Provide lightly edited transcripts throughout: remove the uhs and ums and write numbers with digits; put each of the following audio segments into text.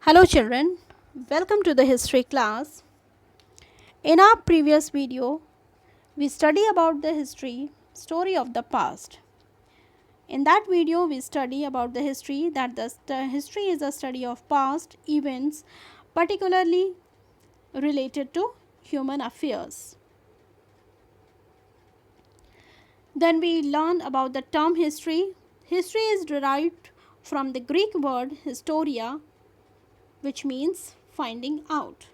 Hello children, welcome to the history class. In our previous video, we study about the story of the past. In that video, we study about the history that the history is a study of past events, particularly related to human affairs. Then we learned about the term history. History is derived from the Greek word historia, which means finding out.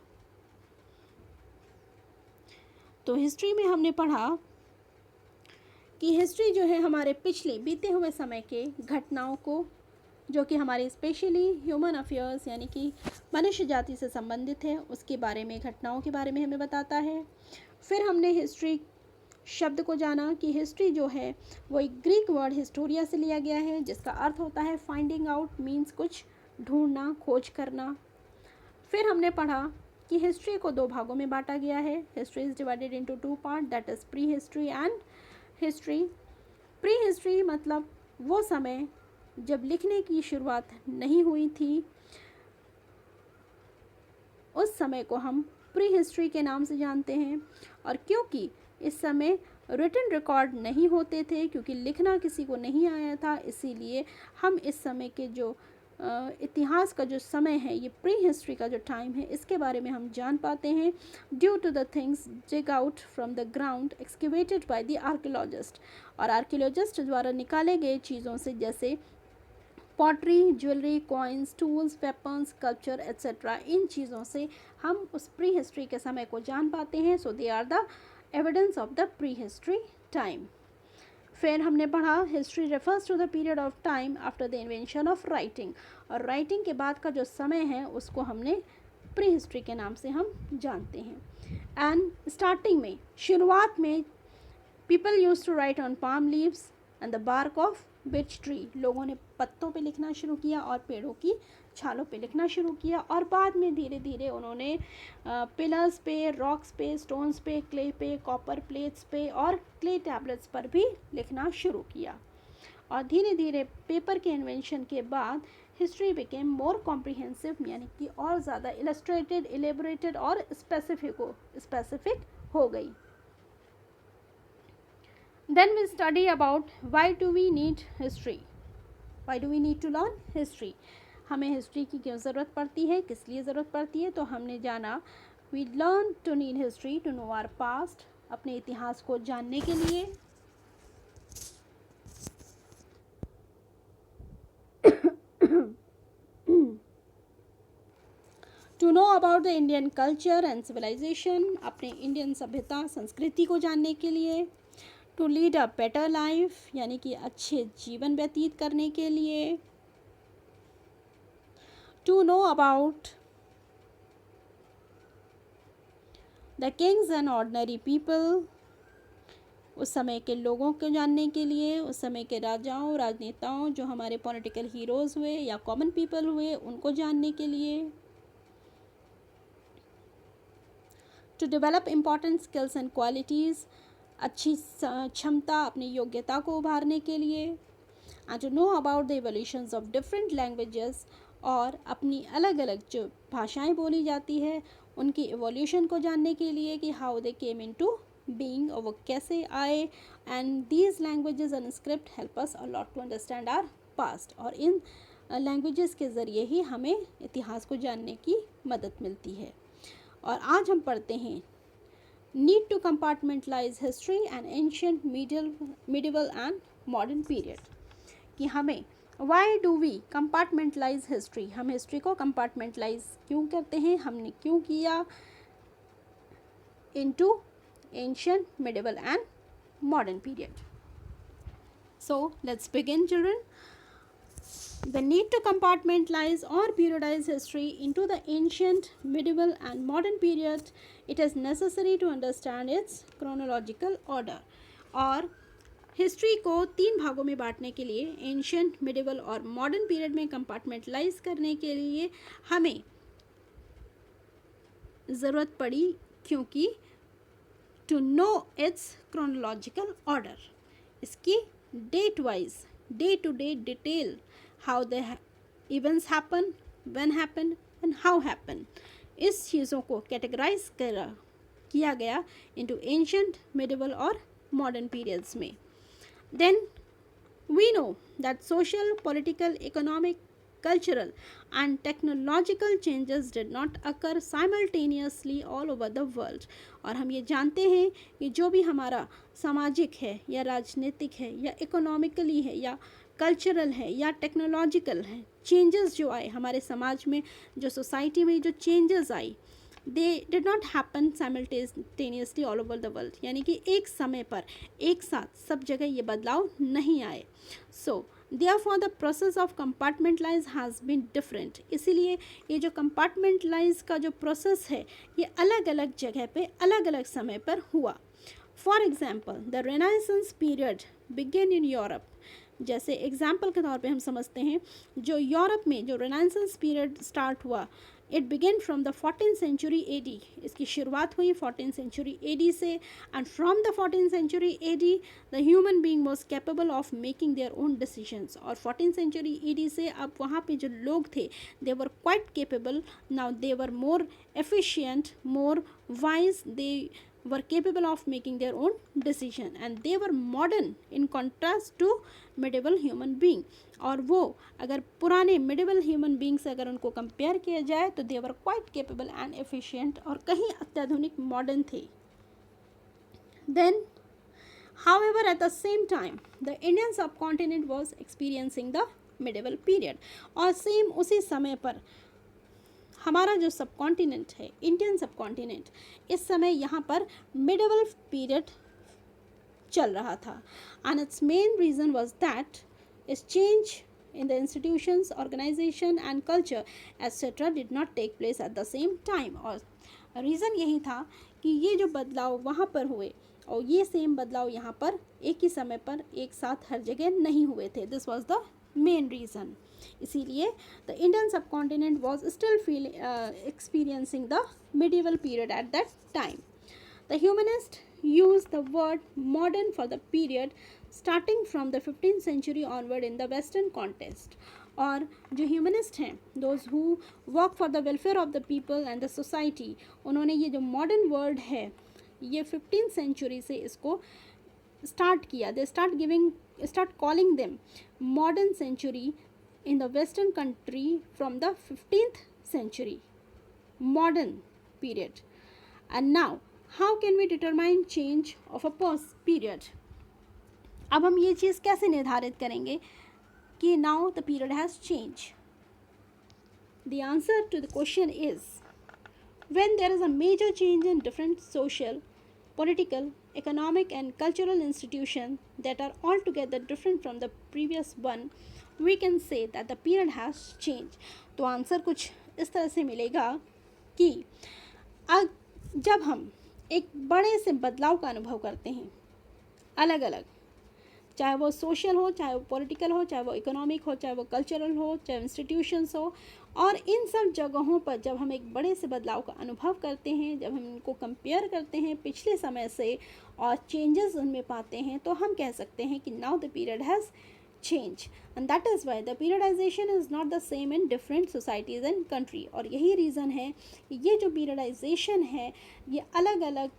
तो history में हमने पढ़ा कि history जो है हमारे पिछले बीते हुए समय के घटनाओं को, जो कि हमारे स्पेशली ह्यूमन अफेयर्स यानी कि मनुष्य जाति से संबंधित है, उसके बारे में, घटनाओं के बारे में हमें बताता है. फिर हमने हिस्ट्री शब्द को जाना कि हिस्ट्री जो है वो एक ग्रीक वर्ड हिस्टोरिया से लिया गया है, जिसका अर्थ होता है फाइंडिंग आउट, मीन्स कुछ ढूंढना, खोज करना. फिर हमने पढ़ा कि हिस्ट्री को दो भागों में बांटा गया है. History is divided into two part, that is pre history and history. Pre history मतलब वो समय जब लिखने की शुरुआत नहीं हुई थी, उस समय को हम प्री हिस्ट्री के नाम से जानते हैं. और क्योंकि इस समय रिटन रिकॉर्ड नहीं होते थे, क्योंकि लिखना किसी को नहीं आया था, इसीलिए हम इस समय के जो इतिहास का जो समय है, ये प्री हिस्ट्री का जो टाइम है, इसके बारे में हम जान पाते हैं due to the things dig out from the ground excavated by the archaeologist. और आर्कियोलॉजिस्ट द्वारा निकाले गए चीज़ों से, जैसे pottery, jewellery, coins, tools, weapons, culture etcetera, इन चीज़ों से हम उस प्री हिस्ट्री के समय को जान पाते हैं. So they are the evidence of the prehistory time. फिर हमने पढ़ा history refers to the period of time after the invention of writing. और राइटिंग के बाद का जो समय है उसको हमने प्री हिस्ट्री के नाम से हम जानते हैं. एंड स्टार्टिंग में, शुरुआत में, people use to write on palm leaves and the bark of birch tree. लोगों ने पत्तों पे लिखना शुरू किया और पेड़ों की छालों पे लिखना शुरू किया. और बाद में धीरे धीरे उन्होंने पिलर्स पे, रॉक्स पे, स्टोन्स पे, क्ले पे, कॉपर प्लेट्स पे और क्ले टैबलेट्स पर भी लिखना शुरू किया. और धीरे धीरे पेपर के इन्वेंशन के बाद हिस्ट्री बिकेम मोर कॉम्प्रिहेंसिव, यानी कि और ज़्यादा इलस्ट्रेटेड, इलेबोरेटेड और स्पेसिफिक हो गई. Then we study about why do we need history? Why do we need to learn history? हमें हिस्ट्री की क्यों ज़रूरत पड़ती है, किस लिए ज़रूरत पड़ती है? तो हमने जाना we learn to need history to know our past, अपने इतिहास को जानने के लिए. To know about the Indian culture and civilization, अपने इंडियन सभ्यता, संस्कृति को जानने के लिए. To lead a better life, यानी कि अच्छे जीवन व्यतीत करने के लिए. To know about the kings and ordinary people, उस समय के लोगों को जानने के लिए, उस समय के राजाओं, राजनेताओं, जो हमारे पॉलिटिकल हीरोज़ हुए या कॉमन पीपल हुए, उनको जानने के लिए. To develop important skills and qualities, अच्छी क्षमता, अपनी योग्यता को उभारने के लिए. And to know about the evolutions of different languages, और अपनी अलग अलग जो भाषाएं बोली जाती है उनकी इवोल्यूशन को जानने के लिए कि how they came into being, और वो कैसे आए. And these languages and script help us a lot to understand our past. और इन लैंग्वेजेस के ज़रिए ही हमें इतिहास को जानने की मदद मिलती है. और आज हम पढ़ते हैं need to compartmentalize history and ancient, medieval and modern period. कि हमें why do we compartmentalize history, हम हिस्ट्री को compartmentalize क्यों करते हैं, हमने क्यों किया into ancient, medieval and modern period. So let's begin children. The need to compartmentalize or periodize history into the ancient, medieval and modern period, it is necessary to understand its chronological order. और history को तीन भागों में बांटने के लिए, ancient, medieval और modern period में कंपार्टमेंटलाइज करने के लिए हमें ज़रूरत पड़ी, क्योंकि to know its chronological order, इसकी date to day detail, how the events happen, when happen, and how happen, इस चीज़ों को कैटेगराइज किया गया इनटू एंशियंट, मिडिवल और मॉडर्न पीरियड्स में. Then we know that social, political, economic, cultural and technological changes did not occur simultaneously all over the world. और हम ये जानते हैं कि जो भी हमारा सामाजिक है या राजनीतिक है या इकोनॉमिकली है या कल्चरल है या टेक्नोलॉजिकल है, चेंजेस जो आए हमारे समाज में, जो सोसाइटी में जो changes I, they did not happen simultaneously all over the world. यानी कि एक समय पर एक साथ सब जगह ये बदलाव नहीं आए. सो therefore the process of compartmentalize has been different. इसीलिए ये जो compartmentalize का जो प्रोसेस है ये अलग अलग जगह पे अलग अलग समय पर हुआ. For example the renaissance period began in Europe. जैसे एग्जाम्पल के तौर पे हम समझते हैं जो यूरोप में जो रेनाइसेंस पीरियड स्टार्ट हुआ, it began from the 14th century AD. इसकी शुरुआत हुई 14th सेंचुरी एडी से. And from the 14th century AD the human being was capable of making their own decisions. और 14th सेंचुरी एडी से अब वहाँ पे जो लोग थे they were quite capable. Now they were more efficient, more wise, they were capable of making their own decision and they were modern in contrast to medieval human being. और वो अगर पुराने medieval human being से अगर उनको compare किया जाए तो they were quite capable and efficient और कहीं अत्याधुनिक modern थे. Then however at the same time the Indian subcontinent was experiencing the medieval period. और सेम उसी समय पर हमारा जो सब कॉन्टिनेंट है, इंडियन सब कॉन्टिनेंट, इस समय यहाँ पर मिडिवल पीरियड चल रहा था. And its main reason was that इस change in the institutions, organisation and culture etcetera did not take place at the same time. और रीज़न यही था कि ये जो बदलाव वहाँ पर हुए और ये सेम बदलाव यहाँ पर एक ही समय पर एक साथ हर जगह नहीं हुए थे. This was the main reason. इसीलिए द इंडियन सब continent was still experiencing the medieval period at that time. The humanists used the word modern for the period starting from the 15th century onward in the western context. और जो humanist हैं, those who work for the welfare of the people and the society, उन्होंने ये जो modern word है ये 15th century से इसको स्टार्ट किया. दे start calling them modern century in the western country from the 15th century, modern period. And now how can we determine change of a post period? अब हम ये चीज़ कैसे निर्धारित करेंगे कि now the period has changed? The answer to the question is when there is a major change in different social, political, economic and cultural institutions that are altogether different from the previous one, we can say that the period has changed. तो answer कुछ इस तरह से मिलेगा कि जब हम एक बड़े से बदलाव का अनुभव करते हैं अलग अलग, चाहे वो सोशल हो, चाहे वो पॉलिटिकल हो, चाहे वो इकोनॉमिक हो, चाहे वो कल्चरल हो, चाहे इंस्टीट्यूशंस हो, और इन सब जगहों पर जब हम एक बड़े से बदलाव का अनुभव करते हैं, जब हम इनको कंपेयर करते हैं पिछले समय से और चेंजेस उनमें पाते हैं, तो हम कह सकते हैं कि now the period has change. And that is why the periodisation is not the same in different societies and country. और यही रीज़न है कि ये जो पीरियडाइजेशन है ये अलग अलग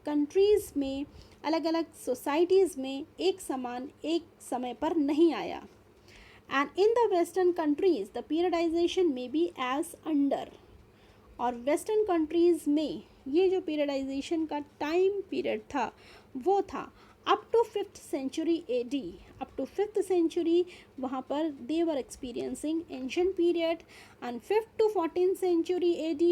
कंट्रीज़ में, अलग अलग सोसाइटीज़ में एक समान एक समय पर नहीं आया. And in the western countries the periodization may be as under. और वेस्टर्न कंट्रीज़ में ये जो पीरियडाइजेशन का टाइम पीरियड था वो था up to 5th century AD. Up to 5th century वहाँ पर they were experiencing ancient period. And 5th to 14th century AD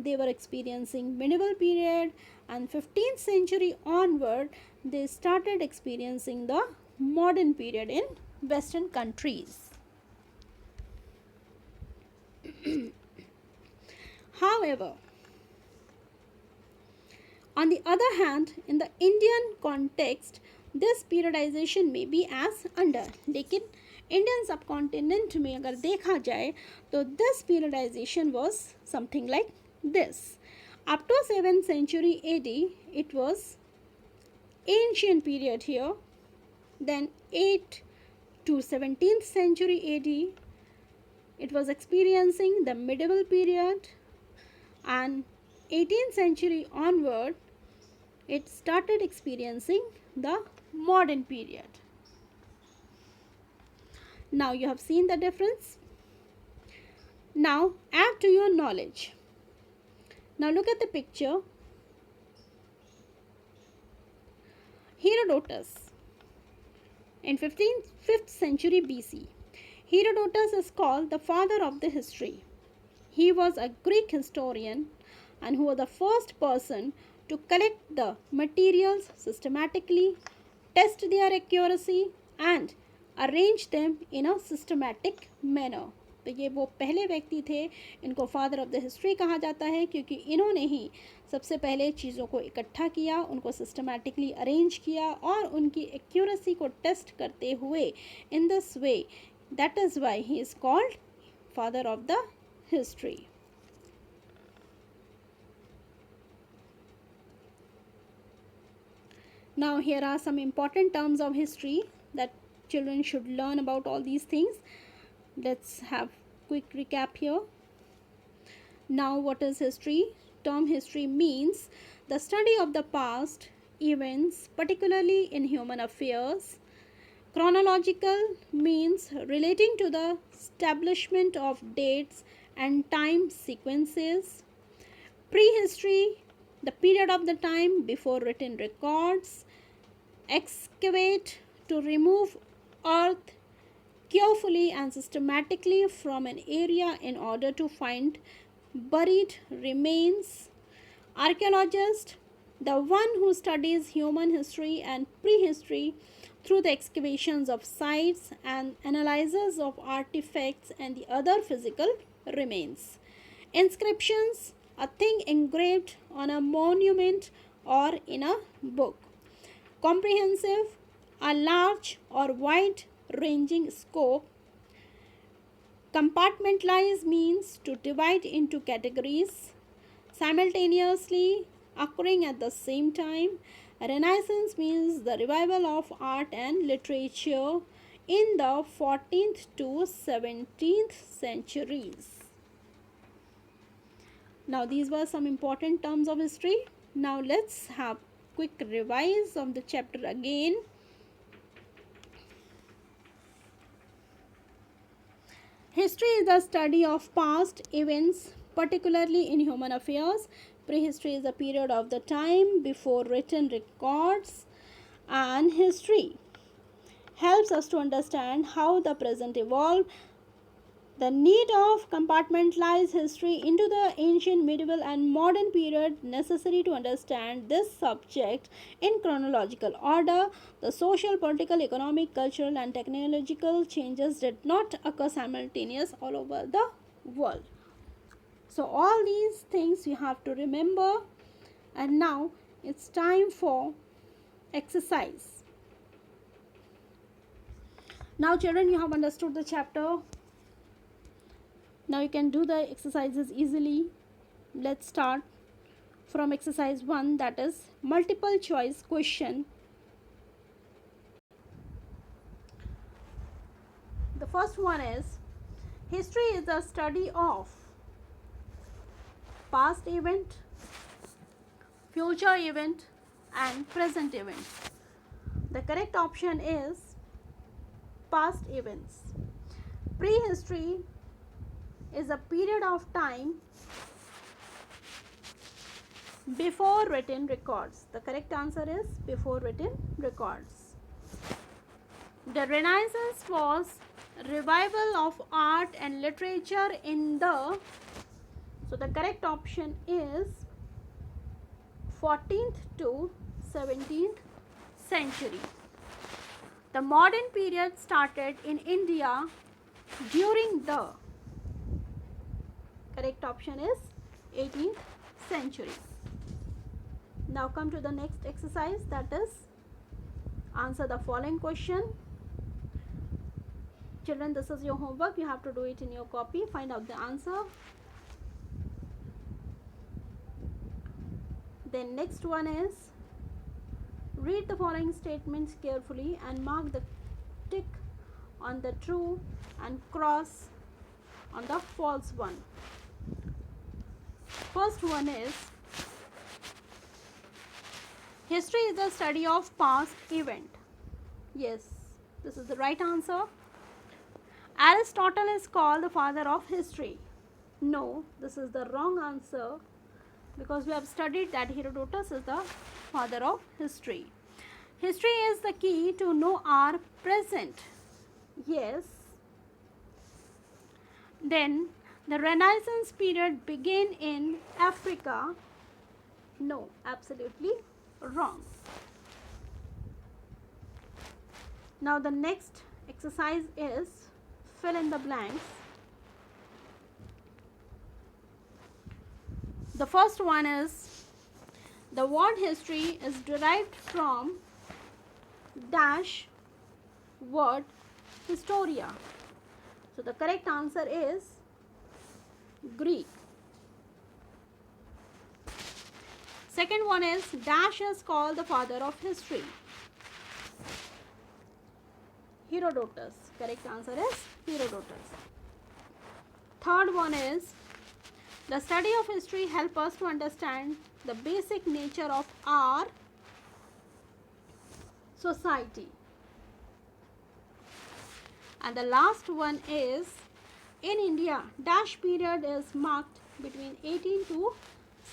they were experiencing medieval period. And 15th century onward they started experiencing the modern period in western countries. However, on the other hand, in the Indian context, this periodization may be as under. लेकिन Indian subcontinent में अगर देखा जाए तो this periodization was something like this. Up to 7th century AD, it was ancient period here. Then 8th to 17th century AD, It was experiencing the medieval period, and 18th century onward it started experiencing the modern period. Now you have seen the difference. Now add to your knowledge. Now look at the picture. Herodotus in 5th century BC. Herodotus is called the father of the history. He was a Greek historian and who was the first person to collect the materials systematically, test their accuracy and arrange them in a systematic manner. तो ये वो पहले व्यक्ति थे, इनको father of the history कहा जाता है क्योंकि इन्होंने ही सबसे पहले चीज़ों को इकट्ठा किया, उनको सिस्टमैटिकली अरेंज किया और उनकी एक्यूरेसी को टेस्ट करते हुए in this way, that is why he is called father of the history. Now here are some important terms of history that children should learn about all these things. Let's have quick recap here. Now what is history? Term history means the study of the past events, particularly in human affairs. Chronological means relating to the establishment of dates and time sequences. Prehistory, the period of the time before written records. Excavate, to remove earth carefully and systematically from an area in order to find buried remains. Archaeologist, the one who studies human history and prehistory through the excavations of sites and analysis of artifacts and the other physical remains. Inscriptions, a thing engraved on a monument or in a book. Comprehensive, a large or wide-ranging scope. Compartmentalize means to divide into categories simultaneously occurring at the same time. Renaissance means the revival of art and literature in the 14th to 17th centuries. Now these were some important terms of history. Now let's have quick revise of the chapter again. History is the study of past events, particularly in human affairs. Prehistory is a period of the time before written records, and history helps us to understand how the present evolved. The need of compartmentalized history into the ancient, medieval and modern period necessary to understand this subject in chronological order. The social, political, economic, cultural and technological changes did not occur simultaneously all over the world. So all these things you have to remember, and now it's time for exercise. Now children, you have understood the chapter. Now you can do the exercises easily. Let's start from exercise 1, that is multiple choice question. The first one is, history is the study of past event, future event and present event. The correct option is past events. Prehistory is a period of time before written records. The correct answer is before written records. The Renaissance was revival of art and literature in the, so the correct option is 14th to 17th century. The modern period started in India during the, correct option is 18th century. Now come to the next exercise, that is answer the following question. Children, this is your homework. You have to do it in your copy. Find out the answer. Then next one is, read the following statements carefully and mark the tick on the true and cross on the false one. First one is, history is the study of past event. Yes, this is the right answer. Aristotle is called the father of history. No, this is the wrong answer, because we have studied that Herodotus is the father of history. History is the key to know our present. Yes. Then the Renaissance period began in Africa. No, absolutely wrong. Now the next exercise is fill in the blanks. The first one is, the word history is derived from dash word historia. So the correct answer is Greek. Second one is, dash is called the father of history. Herodotus. Correct answer is Herodotus. Third one is, the study of history helps us to understand the basic nature of our society. And the last one is, in India, dash period is marked between 18th to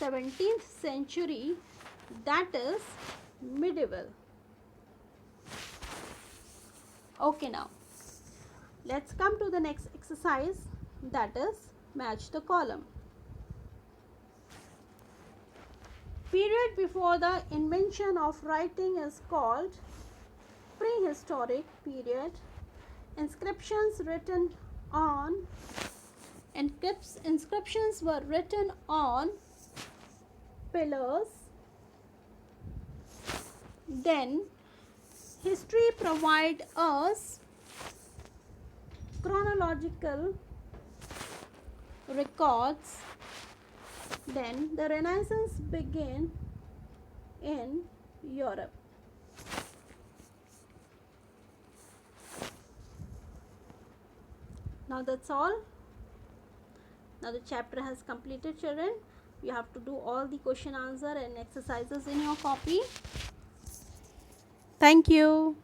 17th century, that is medieval. Okay, now let's come to the next exercise, that is match the column. Period before the invention of writing is called prehistoric period. Inscriptions were written on pillars. Then history provide us chronological records. Then the Renaissance began in Europe. Now that's all. Now the chapter has completed, children. You have to do all the question answer and exercises in your copy. Thank you.